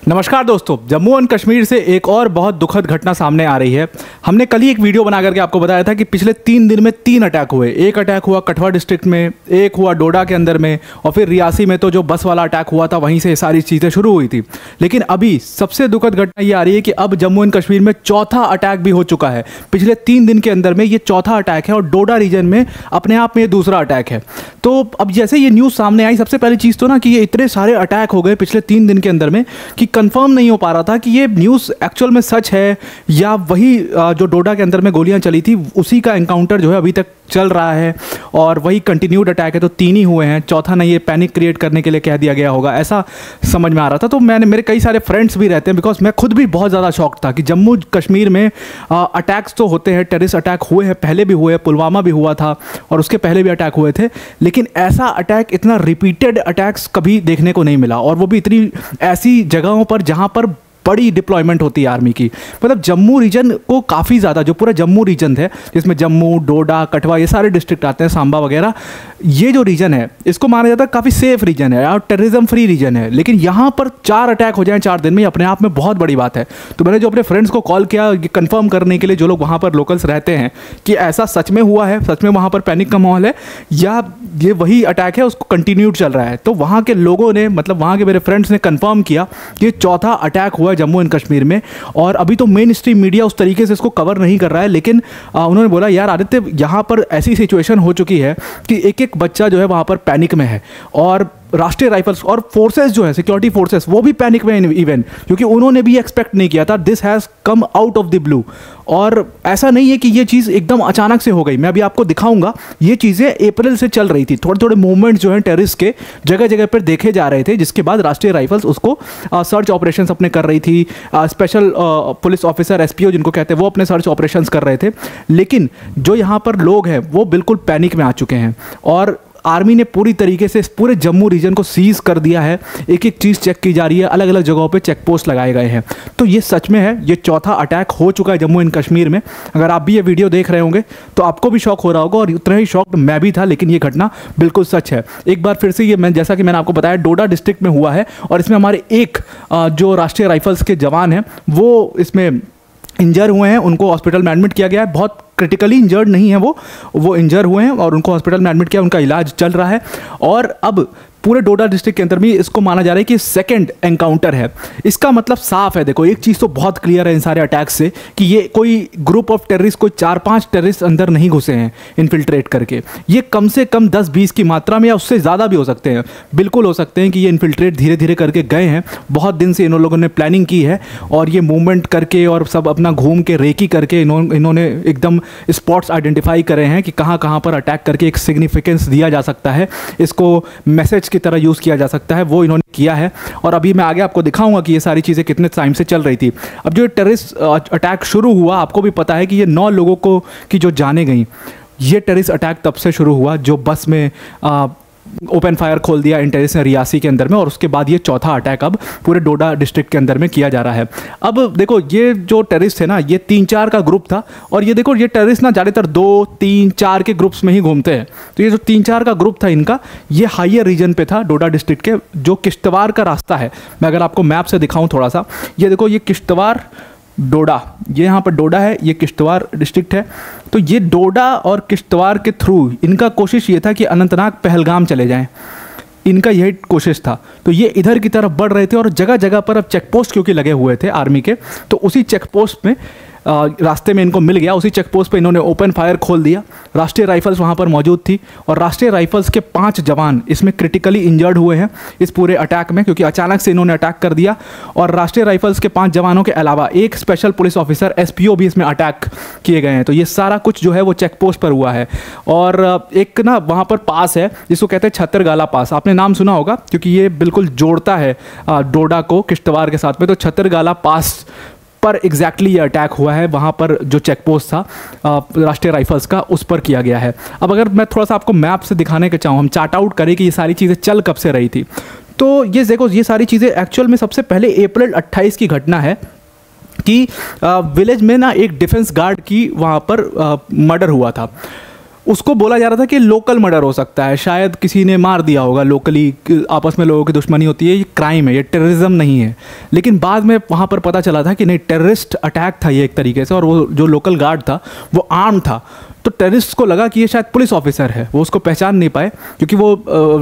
नमस्कार दोस्तों, जम्मू एंड कश्मीर से एक और बहुत दुखद घटना सामने आ रही है। हमने कल ही एक वीडियो बना करके आपको बताया था कि पिछले 3 दिन में 3 अटैक हुए। एक अटैक हुआ कठुआ डिस्ट्रिक्ट में, एक हुआ डोडा के अंदर में, और फिर रियासी में तो जो बस वाला अटैक हुआ था वहीं से ये सारी चीज़ें शुरू हुई थी। लेकिन अभी सबसे दुखद घटना ये आ रही है कि अब जम्मू एंड कश्मीर में चौथा अटैक भी हो चुका है। पिछले 3 दिन के अंदर में ये चौथा अटैक है और डोडा रीजन में अपने आप में ये दूसरा अटैक है। तो अब जैसे ये न्यूज़ सामने आई, सबसे पहली चीज़ तो ना कि ये इतने सारे अटैक हो गए पिछले 3 दिन के अंदर में कि कंफर्म नहीं हो पा रहा था कि ये न्यूज़ एक्चुअल में सच है या वही जो डोडा के अंदर में गोलियां चली थी उसी का एनकाउंटर जो है अभी तक चल रहा है और वही कंटिन्यूड अटैक है। तो 3 ही हुए हैं, चौथा नहीं, ये पैनिक क्रिएट करने के लिए कह दिया गया होगा, ऐसा समझ में आ रहा था। तो मेरे कई सारे फ्रेंड्स भी रहते हैं, बिकॉज मैं खुद भी बहुत ज़्यादा शॉक था कि जम्मू कश्मीर में अटैक्स तो होते हैं, टेररिस्ट अटैक हुए हैं, पहले भी हुए, पुलवामा भी हुआ था और उसके पहले भी अटैक हुए थे, लेकिन ऐसा अटैक, इतना रिपीटेड अटैक्स कभी देखने को नहीं मिला, और वो भी इतनी ऐसी जगहों पर जहाँ पर बड़ी डिप्लॉयमेंट होती है आर्मी की। मतलब जम्मू रीजन को काफ़ी ज़्यादा, जो पूरा जम्मू रीजन है जिसमें जम्मू, डोडा, कठुआ ये सारे डिस्ट्रिक्ट आते हैं, सांबा वगैरह, ये जो रीजन है इसको माना जाता है काफ़ी सेफ रीजन है और टेररिज्म फ्री रीजन है। लेकिन यहाँ पर 4 अटैक हो जाएं 4 दिन में, अपने आप में बहुत बड़ी बात है। तो मैंने जो अपने फ्रेंड्स को कॉल किया ये कंफर्म करने के लिए, जो लोग वहाँ पर लोकल्स रहते हैं, कि ऐसा सच में हुआ है, सच में वहाँ पर पैनिक का माहौल है या ये वही अटैक है उसको कंटिन्यूड चल रहा है। तो वहाँ के लोगों ने, मतलब वहाँ के मेरे फ्रेंड्स ने कंफर्म किया कि चौथा अटैक हुआ जम्मू एंड कश्मीर में। और अभी तो मेन स्ट्रीम मीडिया उस तरीके से इसको कवर नहीं कर रहा है, लेकिन उन्होंने बोला यार आदित्य, यहाँ पर ऐसी सिचुएशन हो चुकी है कि एक एक बच्चा जो है वहाँ पर पैनिक में है, और राष्ट्रीय राइफल्स और फोर्सेस जो है, सिक्योरिटी फोर्सेस, वो भी पैनिक में इवन, क्योंकि उन्होंने भी एक्सपेक्ट नहीं किया था। This has come out of the blue, और ऐसा नहीं है कि ये चीज़ एकदम अचानक से हो गई। मैं अभी आपको दिखाऊंगा, ये चीज़ें अप्रैल से चल रही थी। थोड़े थोड़े मूवमेंट जो हैं टेररिस्ट के जगह जगह पर देखे जा रहे थे, जिसके बाद राष्ट्रीय राइफल्स उसको सर्च ऑपरेशंस अपने कर रही थी। स्पेशल पुलिस ऑफिसर एसपीओ जिनको कहते हैं, वो अपने सर्च ऑपरेशंस कर रहे थे। लेकिन जो यहाँ पर लोग हैं वो बिल्कुल पैनिक में आ चुके हैं, और आर्मी ने पूरी तरीके से इस पूरे जम्मू रीजन को सीज कर दिया है। एक एक चीज़ चेक की जा रही है, अलग अलग जगहों पे चेक पोस्ट लगाए गए हैं। तो ये सच में है, ये चौथा अटैक हो चुका है जम्मू एंड कश्मीर में। अगर आप भी ये वीडियो देख रहे होंगे तो आपको भी शौक हो रहा होगा, और उतना ही शौक मैं भी था, लेकिन ये घटना बिल्कुल सच है। एक बार फिर से ये जैसा कि मैंने आपको बताया, डोडा डिस्ट्रिक्ट में हुआ है, और इसमें हमारे एक जो राष्ट्रीय राइफल्स के जवान हैं वो इसमें इंजर हुए हैं, उनको हॉस्पिटल में एडमिट किया गया है। बहुत क्रिटिकली इंजर्ड नहीं है वो इंजर हुए हैं और उनको हॉस्पिटल में एडमिट किया, उनका इलाज चल रहा है। और अब पूरे डोडा डिस्ट्रिक्ट के अंदर भी इसको माना जा रहा है कि सेकंड एनकाउंटर है। इसका मतलब साफ है, देखो एक चीज़ तो बहुत क्लियर है इन सारे अटैक्स से कि ये कोई ग्रुप ऑफ टेररिस्ट, कोई 4-5 टेररिस्ट अंदर नहीं घुसे हैं इन्फिल्ट्रेट करके। ये कम से कम 10-20 की मात्रा में या उससे ज़्यादा भी हो सकते हैं, बिल्कुल हो सकते हैं कि ये इन्फिल्ट्रेट धीरे धीरे करके गए हैं। बहुत दिन से इन लोगों ने प्लानिंग की है और ये मूवमेंट करके और सब अपना घूम के रेकी करके इन्होंने एकदम स्पॉट्स आइडेंटिफाई करे हैं कि कहाँ कहाँ पर अटैक करके एक सिग्निफिकेंस दिया जा सकता है, इसको मैसेज की तरह यूज़ किया जा सकता है, वो इन्होंने किया है। और अभी मैं आगे आपको दिखाऊंगा कि ये सारी चीज़ें कितने टाइम से चल रही थी। अब जो टेररिस्ट अटैक शुरू हुआ, आपको भी पता है कि ये 9 लोगों को की जो जाने गई, ये टेररिस्ट अटैक तब से शुरू हुआ जो बस में ओपन फायर खोल दिया इन टेररिस्ट ने रियासी के अंदर में, और उसके बाद ये चौथा अटैक अब पूरे डोडा डिस्ट्रिक्ट के अंदर में किया जा रहा है। अब देखो ये जो टेररिस्ट है ना, ये 3-4 का ग्रुप था, और ये देखो ये टेररिस्ट ना ज़्यादातर 2-3-4 के ग्रुप्स में ही घूमते हैं। तो ये जो 3-4 का ग्रुप था इनका, ये हायर रीजन पे था डोडा डिस्ट्रिक्ट के, जो किश्तवाड़ का रास्ता है। मैं अगर आपको मैप से दिखाऊँ थोड़ा सा, ये देखो ये किश्तवाड़ डोडा, ये यहाँ पर डोडा है, ये किश्तवाड़ डिस्ट्रिक्ट है। तो ये डोडा और किश्तवाड़ के थ्रू इनका कोशिश ये था कि अनंतनाग, पहलगाम चले जाएं, इनका यही कोशिश था। तो ये इधर की तरफ बढ़ रहे थे, और जगह जगह पर अब चेक पोस्ट क्योंकि लगे हुए थे आर्मी के, तो उसी चेक पोस्ट में रास्ते में इनको मिल गया, उसी चेक पोस्ट पे इन्होंने ओपन फायर खोल दिया। राष्ट्रीय राइफल्स वहाँ पर मौजूद थी, और राष्ट्रीय राइफल्स के 5 जवान इसमें क्रिटिकली इंजर्ड हुए हैं इस पूरे अटैक में, क्योंकि अचानक से इन्होंने अटैक कर दिया। और राष्ट्रीय राइफल्स के 5 जवानों के अलावा एक स्पेशल पुलिस ऑफिसर एसपीओ भी इसमें अटैक किए गए हैं। तो ये सारा कुछ जो है वो चेक पोस्ट पर हुआ है। और एक ना वहाँ पर पास है जिसको कहते हैं छत्तरगाला पास, आपने नाम सुना होगा क्योंकि ये बिल्कुल जोड़ता है डोडा को किश्तवाड़ के साथ में। तो छत्तरगाला पास पर एग्जैक्टली ये अटैक हुआ है, वहाँ पर जो चेक पोस्ट था राष्ट्रीय राइफल्स का, उस पर किया गया है। अब अगर मैं थोड़ा सा आपको मैप से दिखाने के चाहूँ, हम चार्ट आउट करें कि ये सारी चीज़ें चल कब से रही थी, तो ये देखो ये सारी चीज़ें एक्चुअल में सबसे पहले अप्रैल 28 की घटना है कि विलेज में ना एक डिफेंस गार्ड की वहाँ पर मर्डर हुआ था। उसको बोला जा रहा था कि लोकल मर्डर हो सकता है, शायद किसी ने मार दिया होगा लोकली, आपस में लोगों की दुश्मनी होती है, ये क्राइम है, ये टेररिज्म नहीं है। लेकिन बाद में वहाँ पर पता चला था कि नहीं, टेररिस्ट अटैक था ये एक तरीके से, और वो जो लोकल गार्ड था वो आर्म था। तो टेररिस्ट को लगा कि ये शायद पुलिस ऑफिसर है, वो उसको पहचान नहीं पाए क्योंकि वो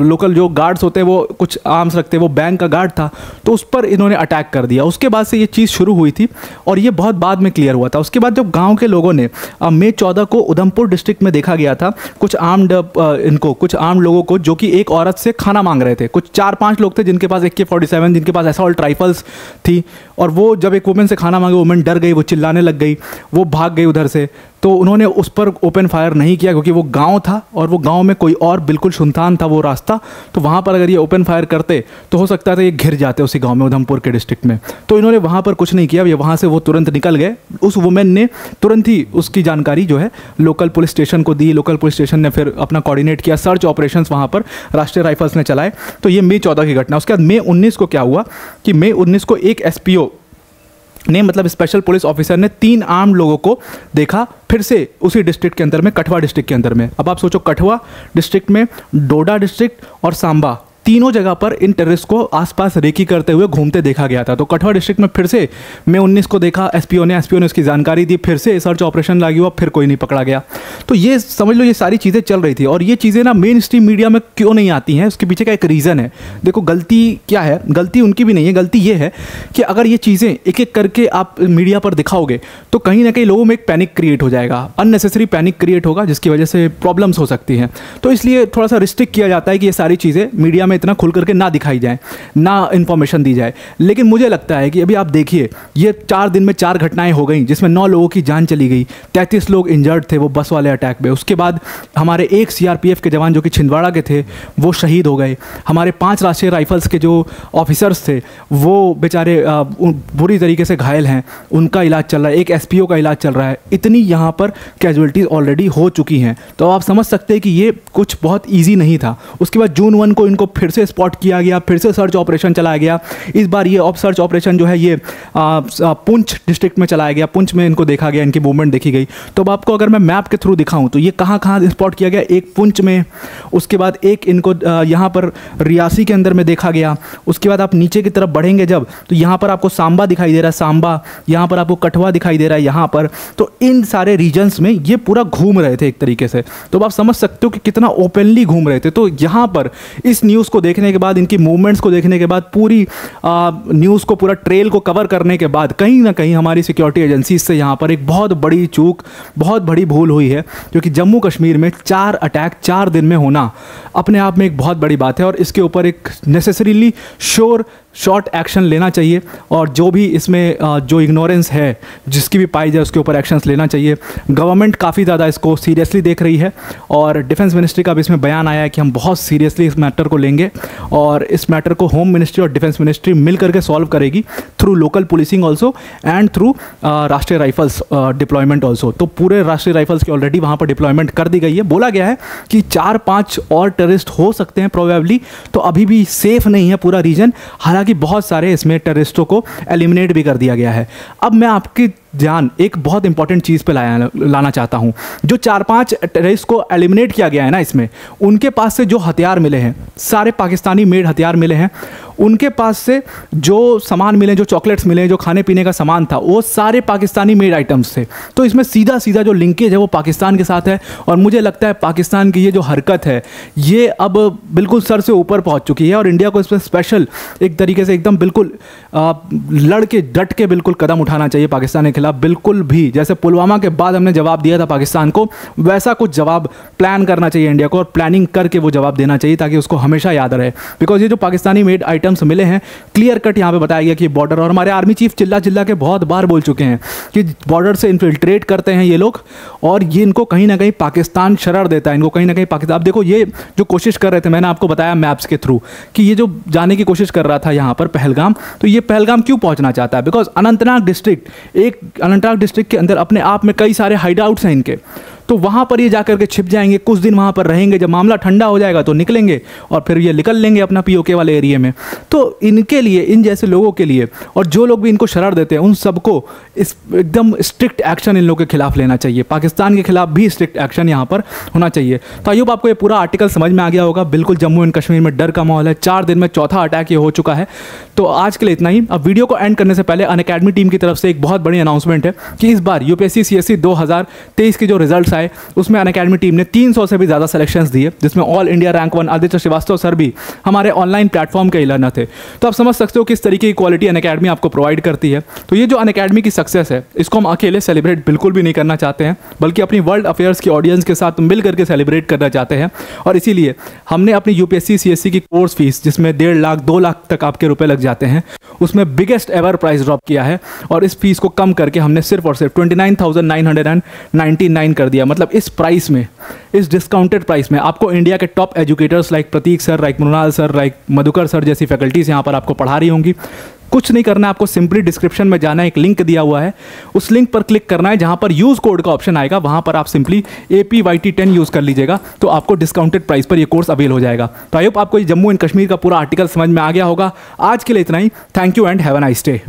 लोकल जो गार्ड्स होते हैं वो कुछ आर्म्स रखते हैं, वो बैंक का गार्ड था, तो उस पर इन्होंने अटैक कर दिया। उसके बाद से ये चीज़ शुरू हुई थी और ये बहुत बाद में क्लियर हुआ था। उसके बाद जब गांव के लोगों ने मई 14 को उधमपुर डिस्ट्रिक्ट में देखा गया था कुछ कुछ आर्म्ड लोगों को जो कि एक औरत से खाना मांग रहे थे। कुछ 4-5 लोग थे जिनके पास AK-47, जिनके पास असॉल्ट राइफल्स थी, और वो जब एक वुमेन से खाना मांगे, वुमेन डर गई, वो चिल्लाने लग गई, वो भाग गई उधर से। तो उन्होंने उस पर ओपन फायर नहीं किया क्योंकि वो गांव था और वो गांव में कोई और बिल्कुल सुनसान था वो रास्ता, तो वहाँ पर अगर ये ओपन फायर करते तो हो सकता था ये घिर जाते उसी गांव में, उधमपुर के डिस्ट्रिक्ट में। तो इन्होंने वहाँ पर कुछ नहीं किया, ये वहाँ से वो तुरंत निकल गए। उस वुमेन ने तुरंत ही उसकी जानकारी जो है लोकल पुलिस स्टेशन को दी। लोकल पुलिस स्टेशन ने फिर अपना कोऑर्डिनेट किया, सर्च ऑपरेशंस वहाँ पर राष्ट्रीय राइफल्स ने चलाए। तो ये मई 14 की घटना। उसके बाद मई 19 को क्या हुआ कि मई 19 को एक SPO ने, मतलब स्पेशल पुलिस ऑफिसर ने 3 आर्म लोगों को देखा फिर से उसी डिस्ट्रिक्ट के अंदर में, कठवा डिस्ट्रिक्ट के अंदर में। अब आप सोचो, कठवा डिस्ट्रिक्ट में, डोडा डिस्ट्रिक्ट और सांबा, तीनों जगह पर इन टेररिस्ट को आसपास रेकी करते हुए घूमते देखा गया था। तो कठवा डिस्ट्रिक्ट में फिर से मई 19 को देखा SPO ने उसकी जानकारी दी, फिर से सर्च ऑपरेशन लागू हुआ, फिर कोई नहीं पकड़ा गया। तो ये समझ लो ये सारी चीज़ें चल रही थी, और ये चीज़ें ना मेन स्ट्रीम मीडिया में क्यों नहीं आती हैं, उसके पीछे का एक रीज़न है। देखो, गलती क्या है, गलती उनकी भी नहीं है, गलती ये है कि अगर ये चीज़ें एक एक करके आप मीडिया पर दिखाओगे तो कहीं ना कहीं लोगों में एक पैनिक क्रिएट हो जाएगा, अननेसेसरी पैनिक क्रिएट होगा, जिसकी वजह से प्रॉब्लम्स हो सकती हैं। तो इसलिए थोड़ा सा रिस्ट्रिक्ट किया जाता है कि ये सारी चीज़ें मीडिया में इतना खुल करके ना दिखाई जाए, ना इन्फॉर्मेशन दी जाए। लेकिन मुझे लगता है कि अभी आप देखिए, ये 4 दिन में 4 घटनाएं हो गई जिसमें 9 लोगों की जान चली गई, 33 लोग इंजर्ड थे वो बस वाले अटैक में। उसके बाद हमारे एक CRPF के जवान जो कि छिंदवाड़ा के थे वो शहीद हो गए। हमारे 5 राष्ट्रीय राइफल्स के जो ऑफिसर्स थे वो बेचारे बुरी तरीके से घायल हैं, उनका इलाज चल रहा है, एक SPO का इलाज चल रहा है। इतनी यहाँ पर कैजुअलिटीज़ ऑलरेडी हो चुकी हैं, तो आप समझ सकते हैं कि ये कुछ बहुत ईजी नहीं था। उसके बाद जून 1 को इनको फिर से स्पॉट किया गया, फिर से सर्च ऑपरेशन चलाया गया। इस बार ये सर्च ऑपरेशन जो है ये पुंछ डिस्ट्रिक्ट में चलाया गया, पुंछ में इनको देखा गया, इनकी मूवमेंट देखी गई। तो अब आपको अगर मैं मैप के थ्रू दिखाऊं तो ये कहाँ कहाँ स्पॉट किया गया, एक पुंछ में, उसके बाद एक इनको यहाँ पर रियासी के अंदर में देखा गया। उसके बाद आप नीचे की तरफ बढ़ेंगे जब, तो यहाँ पर आपको सांबा दिखाई दे रहा है, सांबा, यहाँ पर आपको कठवा दिखाई दे रहा है यहाँ पर। तो इन सारे रीजन्स में ये पूरा घूम रहे थे एक तरीके से, तो आप समझ सकते हो कि कितना ओपनली घूम रहे थे। तो यहाँ पर इस न्यूज़ को देखने के बाद, इनकी मूवमेंट्स को देखने के बाद, पूरी न्यूज़ को, पूरा ट्रेल को कवर करने के बाद कहीं ना कहीं हमारी सिक्योरिटी एजेंसीज से यहाँ पर एक बहुत बड़ी चूक, बहुत बड़ी भूल हुई है, क्योंकि जम्मू कश्मीर में 4 अटैक 4 दिन में होना अपने आप में एक बहुत बड़ी बात है, और इसके ऊपर एक नेसेसरीली शॉर्ट एक्शन लेना चाहिए। और जो भी इसमें जो इग्नोरेंस है जिसकी भी पाई जाए उसके ऊपर एक्शंस लेना चाहिए। गवर्नमेंट काफ़ी ज़्यादा इसको सीरियसली देख रही है, और डिफेंस मिनिस्ट्री का भी इसमें बयान आया है कि हम बहुत सीरियसली इस मैटर को लेंगे, और इस मैटर को होम मिनिस्ट्री और डिफेंस मिनिस्ट्री मिल करके सॉल्व करेगी through local policing also and through राष्ट्रीय राइफल्स डिप्लॉयमेंट ऑल्सो। तो पूरे राष्ट्रीय राइफल्स की ऑलरेडी वहाँ पर डिप्लॉयमेंट कर दी गई है। बोला गया है कि 4-5 और टेररिस्ट हो सकते हैं प्रोबेबली, तो अभी भी सेफ नहीं है पूरा रीजन। हालांकि बहुत सारे इसमें टेररिस्टों को एलिमिनेट भी कर दिया गया है। अब मैं आपकी ध्यान एक बहुत इंपॉर्टेंट चीज़ पे लाना चाहता हूँ। जो 4-5 टेररिस्ट को एलिमिनेट किया गया है ना, इसमें उनके पास से जो हथियार मिले हैं सारे पाकिस्तानी मेड हथियार मिले हैं। उनके पास से जो सामान मिले, जो चॉकलेट्स मिले, जो खाने पीने का सामान था, वो सारे पाकिस्तानी मेड आइटम्स थे। तो इसमें सीधा सीधा जो लिंकेज है वो पाकिस्तान के साथ है, और मुझे लगता है पाकिस्तान की ये जो हरकत है ये अब बिल्कुल सर से ऊपर पहुंच चुकी है, और इंडिया को इस पर स्पेशल एक तरीके से एकदम बिल्कुल लड़ के डट के बिल्कुल कदम उठाना चाहिए पाकिस्तान के खिलाफ। बिल्कुल भी जैसे पुलवामा के बाद हमने जवाब दिया था पाकिस्तान को, वैसा कुछ जवाब प्लान करना चाहिए इंडिया को, और प्लानिंग करके वो जवाब देना चाहिए ताकि उसको हमेशा याद रहे। बिकॉज ये जो पाकिस्तानी मेड आइटम्स मिले हैं, क्लियर कट यहाँ पे बताया गया कि बॉर्डर, और हमारे आर्मी चीफ चिल्ला चिल्ला के बहुत बार बोल चुके हैं कि बॉर्डर से इन्फिल्ट्रेट करते हैं ये लोग, और ये इनको कहीं ना कहीं पाकिस्तान शरण देता है, इनको कहीं ना कहीं पाकिस्तान। अब देखो, ये जो कोशिश कर रहे थे, मैंने आपको बताया मैप्स के थ्रू कि ये जो जाने की कोशिश कर रहा था यहाँ पर पहलगाम, तो ये पहलगाम क्यों पहुँचना चाहता है? बिकॉज अनंतनाग डिस्ट्रिक्ट के अंदर अपने आप में कई सारे हाइड आउट्स हैं इनके। तो वहाँ पर ये जा करके छिप जाएंगे, कुछ दिन वहाँ पर रहेंगे, जब मामला ठंडा हो जाएगा तो निकलेंगे और फिर ये निकल लेंगे अपना पीओके वाले एरिया में। तो इनके लिए, इन जैसे लोगों के लिए, और जो लोग भी इनको शरार देते हैं, उन सबको इस एकदम स्ट्रिक्ट एक्शन इन लोगों के खिलाफ लेना चाहिए। पाकिस्तान के खिलाफ भी स्ट्रिक्ट एक्शन यहाँ पर होना चाहिए। तो आई होप आपको ये पूरा आर्टिकल समझ में आ गया होगा। बिल्कुल जम्मू एंड कश्मीर में डर का माहौल है, 4 दिन में चौथा अटैक ये हो चुका है। तो आज के लिए इतना ही। अब वीडियो को एंड करने से पहले अनअकैडमी टीम की तरफ से एक बहुत बड़ी अनाउंसमेंट है कि इस बार यूपीएससी सीएससी 2023 के जो रिजल्ट्स आए उसमें अनअकैडमी टीम ने 300 से भी ज़्यादा सिलेक्शंस दिए, जिसमें all India rank 1 Aditya Shrivastava sir भी हमारे ऑनलाइन प्लेटफॉर्म के लर्नर थे। तो आप समझ सकते हो किस तरीके की क्वालिटी अनअकैडमी आपको प्रोवाइड करती है। तो ये जो अनअकैडमी की सक्सेस है, इसको हम अकेले सेलिब्रेट बिल्कुल भी नहीं करना चाहते हैं, बल्कि अपनी वर्ल्ड अफेयर्स की ऑडियंस के साथ मिल करके सेलिब्रेट करना चाहते हैं। और इसीलिए हमने अपनी यूपीएससी सीएससी की कोर्स फीस, जिसमें 1.5 लाख 2 लाख तक आपके रुपए लग जाते हैं, उसमें बिगेस्ट एवर प्राइस ड्रॉप किया है और इस फीस को कम करके हमने सिर्फ और सिर्फ 29,999 कर दिया। मतलब इस प्राइस में, इस डिस्काउंटेड प्राइस में आपको इंडिया के top educators like Prateek sir, like Mrinal sir, like Madhukar sir जैसी फैकल्टीज यहाँ पर आपको पढ़ा रही होंगी। कुछ नहीं करना है आपको, सिंपली डिस्क्रिप्शन में जाना है, एक लिंक दिया हुआ है, उस लिंक पर क्लिक करना है, जहां पर यूज़ कोड का ऑप्शन आएगा, वहां पर आप सिंपली APYT10 यूज़ कर लीजिएगा, तो आपको डिस्काउंटेड प्राइस पर ये कोर्स अवेल हो जाएगा। तो आई होप आपको जम्मू एंड कश्मीर का पूरा आर्टिकल समझ में आ गया होगा। आज के लिए इतना ही। Thank you and have a nice day.